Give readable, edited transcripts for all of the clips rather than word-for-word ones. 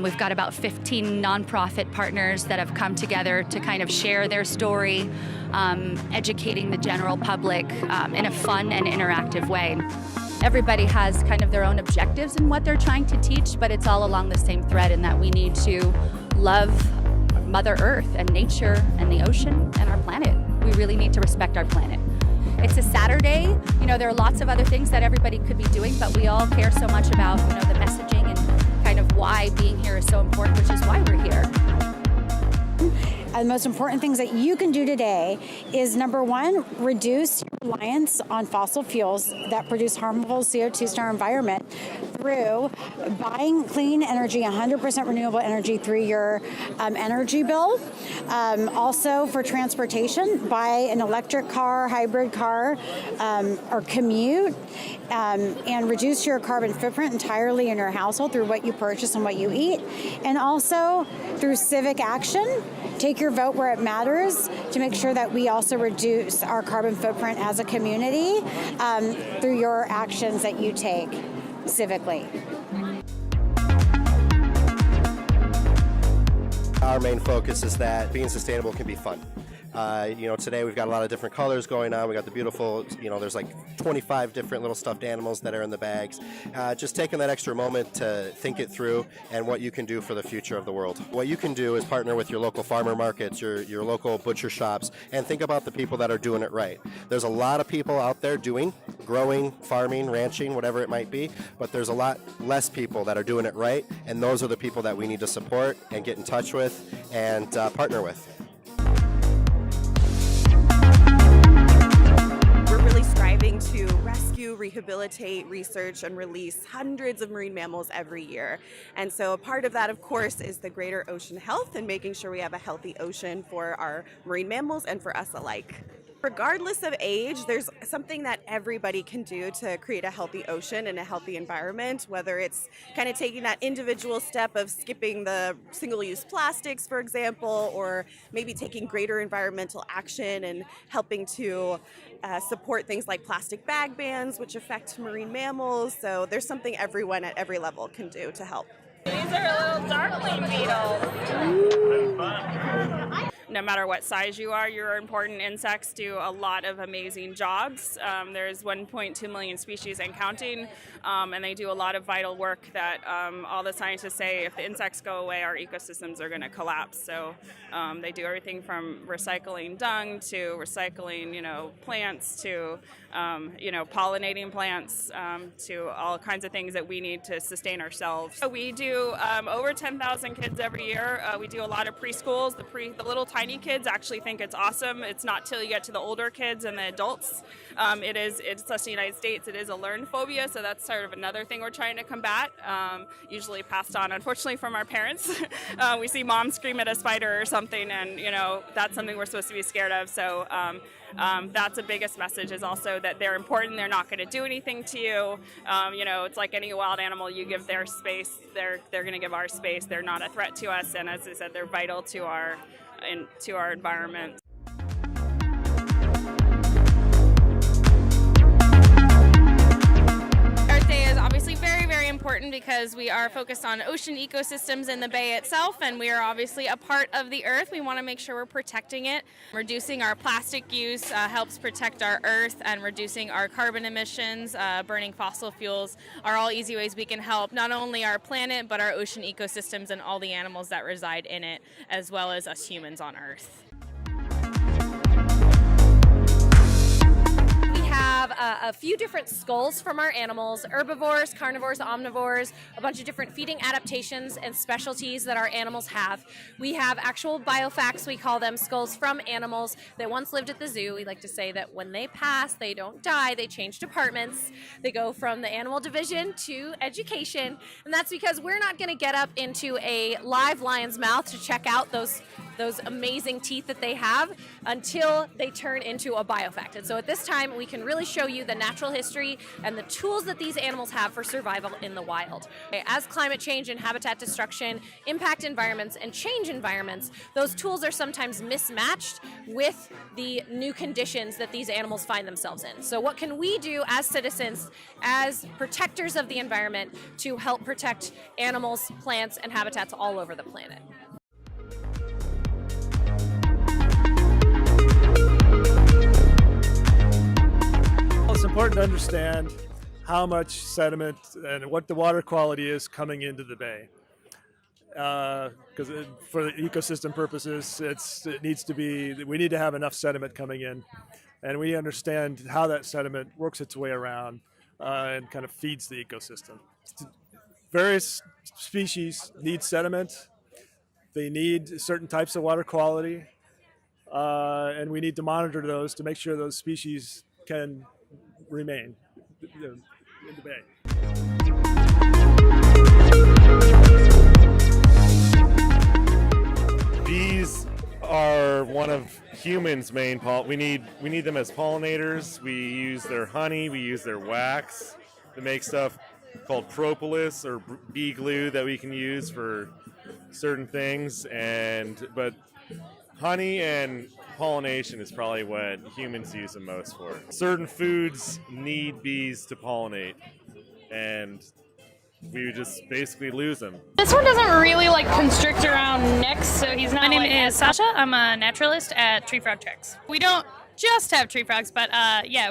We've got about 15 nonprofit partners that have come together to kind of share their story, educating the general public in a fun and interactive way. Everybody has kind of their own objectives in what they're trying to teach, but it's all along the same thread in that we need to love Mother Earth and nature and the ocean and our planet. We really need to respect our planet. It's a Saturday. You know, there are lots of other things that everybody could be doing, but we all care so much about, you know, the messaging and kind of why being here is so important, which is why we're here. The most important things that you can do today is, number one, reduce your reliance on fossil fuels that produce harmful CO2 to our environment through buying clean energy, 100% renewable energy through your energy bill. Also for transportation, buy an electric car, hybrid car, or commute, and reduce your carbon footprint entirely in your household through what you purchase and what you eat. And also through civic action, take your vote where it matters to make sure that we also reduce our carbon footprint as a community through your actions that you take civically. Our main focus is that being sustainable can be fun. Today we've got a lot of different colors going on. We got the beautiful, there's like 25 different little stuffed animals that are in the bags. Just taking that extra moment to think it through and what you can do for the future of the world. What you can do is partner with your local farmer markets, your local butcher shops, and think about the people that are doing it right. There's a lot of people out there growing, farming, ranching, whatever it might be, but there's a lot less people that are doing it right, and those are the people that we need to support and get in touch with and partner with. Striving to rescue, rehabilitate, research, and release hundreds of marine mammals every year. And so a part of that, of course, is the greater ocean health and making sure we have a healthy ocean for our marine mammals and for us alike. Regardless of age, there's something that everybody can do to create a healthy ocean and a healthy environment, whether it's kind of taking that individual step of skipping the single-use plastics, for example, or maybe taking greater environmental action and helping to support things like plastic bag bans, which affect marine mammals. So there's something everyone at every level can do to help. These are little darkling beetles. No matter what size you are, your important insects do a lot of amazing jobs. There's 1.2 million species and counting, and they do a lot of vital work that all the scientists say if the insects go away, our ecosystems are going to collapse. So they do everything from recycling dung to recycling, plants to, pollinating plants to all kinds of things that we need to sustain ourselves. So we do over 10,000 kids every year. We do a lot of preschools. The little tiny kids actually think it's awesome. It's not till you get to the older kids and the adults. It's just the United States. It is a learned phobia, so that's sort of another thing we're trying to combat. Usually passed on, unfortunately, from our parents. We see mom scream at a spider or something, and that's something we're supposed to be scared of. So that's the biggest message, is also that they're important. They're not going to do anything to you. It's like any wild animal. You give their space, they're going to give our space. They're not a threat to us, and as I said, they're vital to our environment. Earth Day is obviously very, very important because we are focused on ocean ecosystems in the bay itself, and we are obviously a part of the earth. We want to make sure we're protecting it. Reducing our plastic use helps protect our earth, and reducing our carbon emissions, burning fossil fuels are all easy ways we can help not only our planet but our ocean ecosystems and all the animals that reside in it, as well as us humans on Earth. Have a few different skulls from our animals: herbivores, carnivores, omnivores, a bunch of different feeding adaptations and specialties that our animals have. We have actual biofacts, we call them, skulls from animals that once lived at the zoo. We like to say that when they pass, they don't die, they change departments. They go from the animal division to education, and that's because we're not going to get up into a live lion's mouth to check out those those amazing teeth that they have until they turn into a biofact. And so at this time, we can really show you the natural history and the tools that these animals have for survival in the wild. As climate change and habitat destruction impact environments and change environments, those tools are sometimes mismatched with the new conditions that these animals find themselves in. So what can we do as citizens, as protectors of the environment, to help protect animals, plants, and habitats all over the planet? It's important to understand how much sediment and what the water quality is coming into the bay. Because for the ecosystem purposes, it needs to be, we need to have enough sediment coming in, and we understand how that sediment works its way around and kind of feeds the ecosystem. Various species need sediment. They need certain types of water quality, and we need to monitor those to make sure those species can remain in the bay. Bees are one of humans' main we need them as pollinators. We use their honey, we use their wax to make stuff called propolis or bee glue that we can use for certain things. But honey and pollination is probably what humans use the most for. Certain foods need bees to pollinate, and we would just basically lose them. This one doesn't really constrict around necks, so he's not. My name is Sasha. I'm a naturalist at Tree Frog Treks. We don't just have tree frogs, but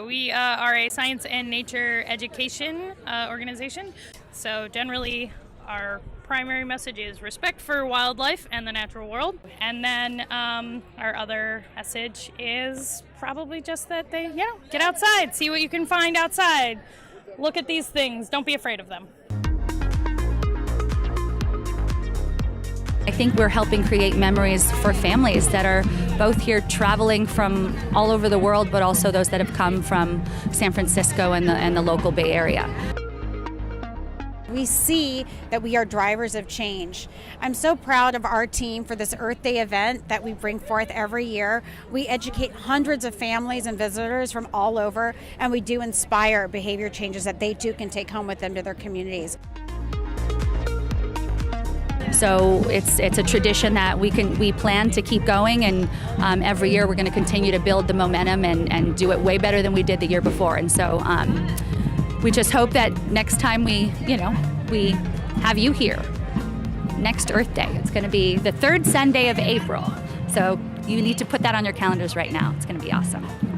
we are a science and nature education organization. So generally, our primary message is respect for wildlife and the natural world. And then our other message is probably just that they, get outside, see what you can find outside. Look at these things, don't be afraid of them. I think we're helping create memories for families that are both here traveling from all over the world, but also those that have come from San Francisco and the local Bay Area. We see that we are drivers of change. I'm so proud of our team for this Earth Day event that we bring forth every year. We educate hundreds of families and visitors from all over, and we do inspire behavior changes that they too can take home with them to their communities. So it's a tradition that we plan to keep going, and every year we're going to continue to build the momentum and do it way better than we did the year before. And so we just hope that next time we have you here, next Earth Day. It's going to be the third Sunday of April. So you need to put that on your calendars right now. It's going to be awesome.